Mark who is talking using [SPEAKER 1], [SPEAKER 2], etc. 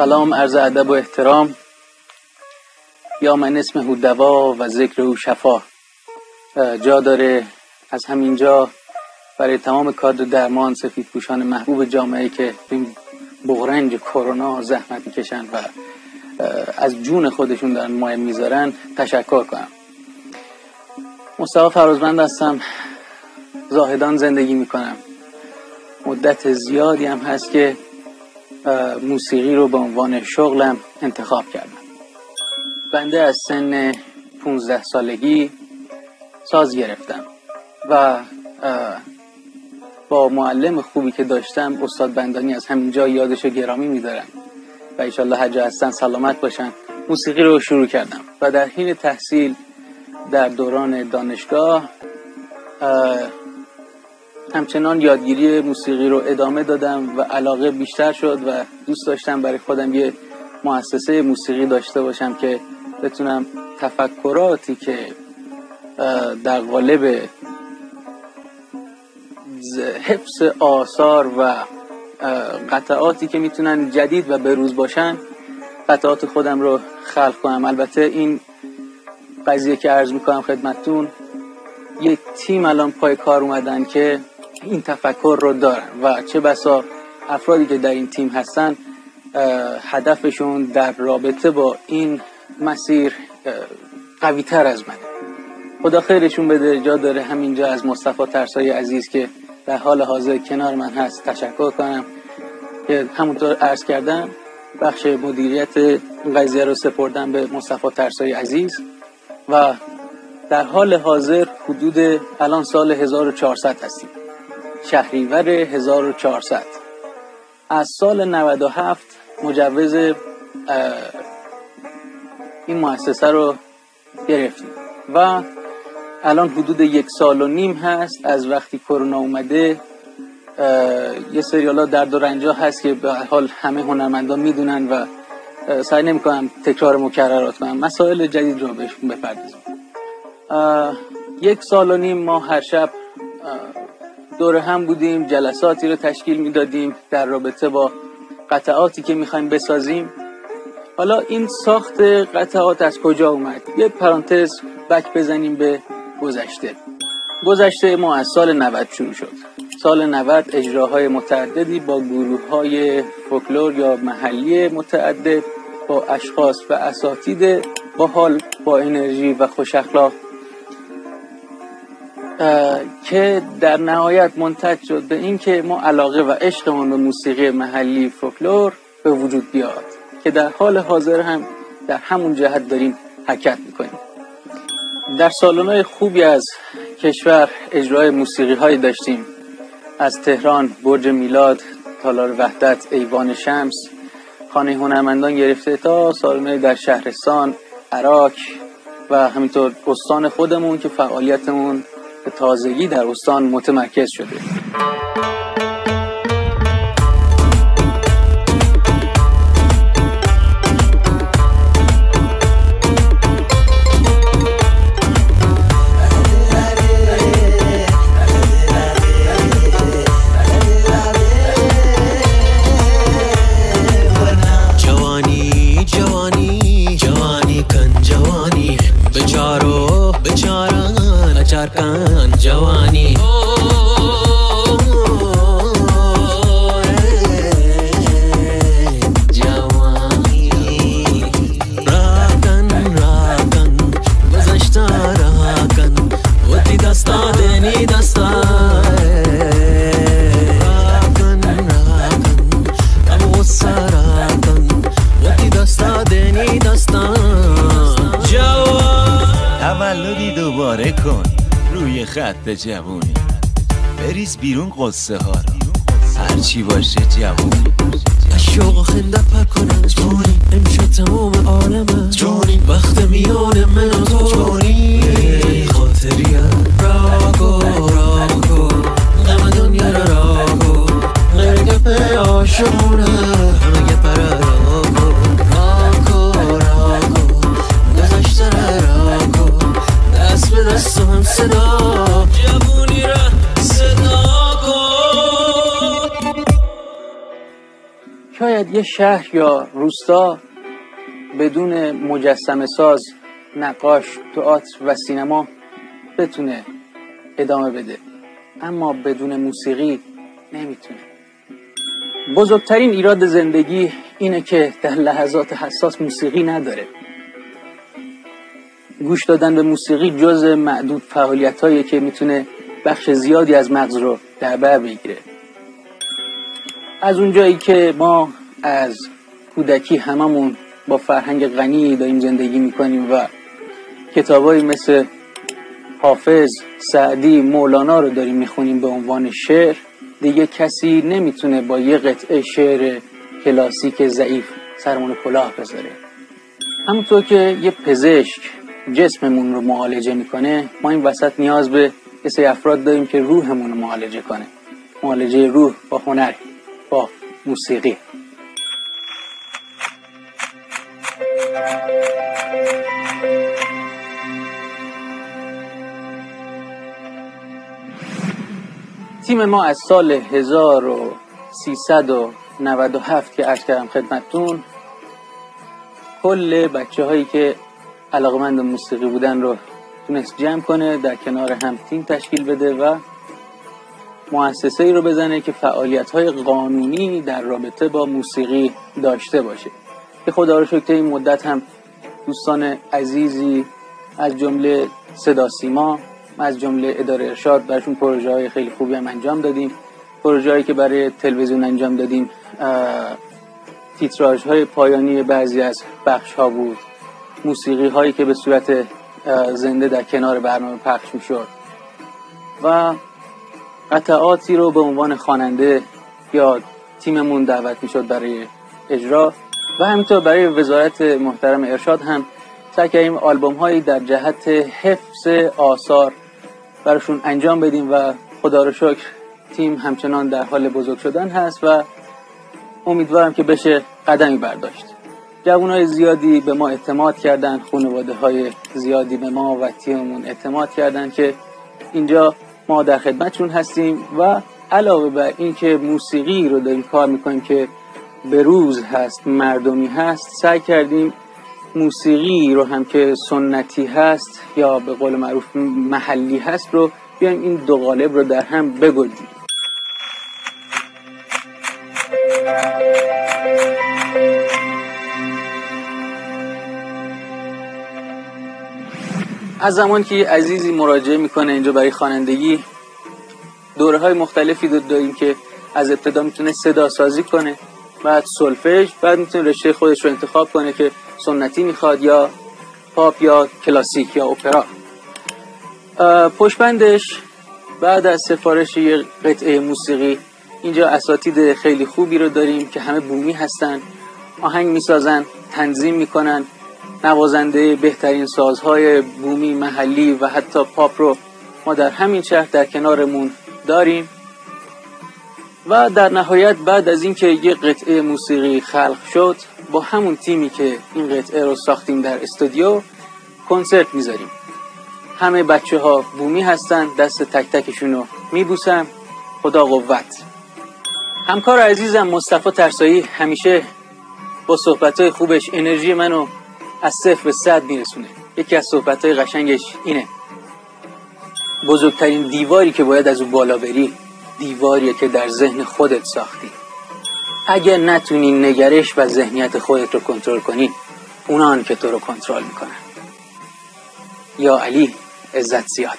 [SPEAKER 1] سلام، عرض ادب و احترام. یا من اسمه دوا و ذکر او شفا. جا داره از همینجا برای تمام کادر درمان سفیدپوشان محبوب جامعه که این بغرنج کرونا زحمت میکشن و از جون خودشون دارن مایه میذارن تشکر کنم. مصطفی فرازمند هستم، زاهدان زندگی میکنم. مدت زیادی هم هست که موسیقی رو به عنوان شغلم انتخاب کردم. بنده از سن 15 سالگی ساز گرفتم و با معلم خوبی که داشتم، استاد بندانی، از همینجا یادش گرامی می‌دارم و انشالله هر جا هستن سلامت باشن، موسیقی رو شروع کردم و در حین تحصیل در دوران دانشگاه همچنان یادگیری موسیقی رو ادامه دادم و علاقه بیشتر شد و دوست داشتم برای خودم یه مؤسسه موسیقی داشته باشم که بتونم تفکراتی که در قالب حفظ آثار و قطعاتی که میتونن جدید و بروز باشن، قطعات خودم رو خلق کنم. البته این قضیه که عرض میکنم خدمتتون، یک تیم الان پای کار اومدن که این تفکر رو دارن و چه بسا افرادی که در این تیم هستن هدفشون در رابطه با این مسیر قوی تر از منه. خدا خیرشون بده. جا داره همینجا از مصطفی ترسایی عزیز که در حال حاضر کنار من هست تشکر کنم که همونطور عرض کردم بخش مدیریت این قضیه رو سپردم به مصطفی ترسایی عزیز و در حال حاضر حدود الان سال 1400 هستیم، شهریور 1400. از سال 97 مجوز این مؤسسه رو گرفتیم و الان حدود 1.5 سال هست از وقتی کرونا اومده. یه سریالا درد و رنجا هست که به حال همه هنرمندان میدونن و سعی نمی‌کنم تکرار مکررات کنم، مسائل جدید رو بهشون بپردازم. 1.5 سال ما هر شب دور هم بودیم، جلساتی رو تشکیل میدادیم در رابطه با قطعاتی که میخوایم بسازیم. حالا این ساخت قطعات از کجا اومد؟ یه پرانتز بک بزنیم به گذشته ما از سال 90 شروع شد. سال 90 اجراهای متعددی با گروه‌های فولکلور یا محلی متعدد، با اشخاص و اساتید باحال با انرژی و خوش اخلاق که در نهایت منتج شد به این که ما علاقه و عشقمون به موسیقی محلی فولکلور به وجود بیاد که در حال حاضر هم در همون جهت داریم حرکت میکنیم. در سالن‌های خوبی از کشور اجرای موسیقی هایی داشتیم، از تهران، برج میلاد، تالار وحدت، ایوان شمس، خانه هنرمندان گرفته تا سالن‌های در شهرستان، عراق و همینطور استان خودمون که فعالیتمون به تازگی در استان متمرکز شده.
[SPEAKER 2] کن جوانی جوانی راکن گذشته راکن و تی دستا دنی دستا راکن ابو سراکن و تی دستا دنی دستا جوان تولدی دوباره کن روی خط جوونی، بریز بیرون قصه ها رو هرچی باشه جوونی. شوق و خنده پک کنم جوانی، امشب تمام عالمه جوانی، وقت میان من و تو جوانی، خاطری راکو غم دنیا را راکو غیر گپ عاشقونه همه گپ راکو گذشته راکو دست به دست و هم صدا جوونی را صدا کن.
[SPEAKER 1] شاید یه شهر یا روستا بدون مجسمه ساز، نقاش، تئاتر و سینما بتونه ادامه بده، اما بدون موسیقی نمیتونه. بزرگترین ایراد زندگی اینه که در لحظات حساس موسیقی نداره. گوش دادن به موسیقی جز معدود فعالیت‌هایی که میتونه بخش زیادی از مغز رو در بر بگیره. از اونجایی که ما از کودکی هممون با فرهنگ غنی داریم زندگی میکنیم و کتابایی مثل حافظ، سعدی، مولانا رو داریم میخونیم به عنوان شعر، دیگه کسی نمیتونه با یه قطعه شعر کلاسیک ضعیف سرمون کلاه بذاره. همونطور که یه پزشک جسممون رو معالجه میکنه، ما این وسط نیاز به یه سری افراد داریم که روحمون رو معالجه کنه. معالجه روح با هنر، با موسیقی. تیم ما از سال 1397 که عرض کردم خدمتتون، کل بچه هایی که علاقمند موسیقی بودن رو تونست جمع کنه، در کنار هم تیم تشکیل بده و مؤسسه‌ای رو بزنه که فعالیت‌های قانونی در رابطه با موسیقی داشته باشه. که خدا رو شکر این مدت هم دوستان عزیزی از جمله صدا سیما، از جمله اداره ارشاد براشون پروژه‌های خیلی خوبی هم انجام دادیم. پروژه‌ای که برای تلویزیون انجام دادیم تیتراژهای پایانی بعضی از بخش‌ها بود، موسیقی‌هایی که به صورت زنده در کنار برنامه پخش می‌شد و قطعاتی رو به عنوان خواننده یا تیممون دعوت می‌شد برای اجرا و همینطور برای وزارت محترم ارشاد هم سعی کردیم آلبوم‌هایی در جهت حفظ آثار براشون انجام بدیم و خدا رو شکر تیم همچنان در حال بزرگ شدن هست و امیدوارم که بشه قدمی برداشت. جوانای زیادی به ما اعتماد کردن، خانواده‌های زیادی به ما و تیممون اعتماد کردن که اینجا ما در خدمتشون هستیم و علاوه بر این که موسیقی رو داریم کار میکنیم که به روز هست، مردمی هست، سعی کردیم موسیقی رو هم که سنتی هست یا به قول معروف محلی هست رو بیایم این دو قالب رو در هم بگردیم. از زمان که عزیزی مراجعه میکنه اینجا برای خوانندگی، دوره‌های مختلفی داریم که از ابتدا میتونه صدا سازی کنه، بعد سولفژ، بعد میتونه رشته خودش رو انتخاب کنه که سنتی میخواد یا پاپ یا کلاسیک یا اپرا. پشتبندش بعد از سفارش یه قطعه موسیقی اینجا اساتید خیلی خوبی رو داریم که همه بومی هستن، آهنگ میسازن، تنظیم میکنن، نوازنده بهترین سازهای بومی، محلی و حتی پاپ رو ما در همین شهر در کنارمون داریم. و در نهایت بعد از اینکه یه قطعه موسیقی خلق شد، با همون تیمی که این قطعه رو ساختیم در استودیو کنسرت میذاریم. همه بچه ها بومی هستن، دست تک تکشون رو میبوسم، خدا قوت. همکار عزیزم مصطفی ترسایی همیشه با صحبتهای خوبش انرژی منو از 0 به 100 میرسونه. یکی از صحبتهای قشنگش اینه: بزرگترین دیواری که باید از اون بالا بری، دیواریه که در ذهن خودت ساختی. اگر نتونی نگرش و ذهنیت خودت رو کنترل کنی، اونان که تو رو کنترل میکنن. یا علی عزت زیاد.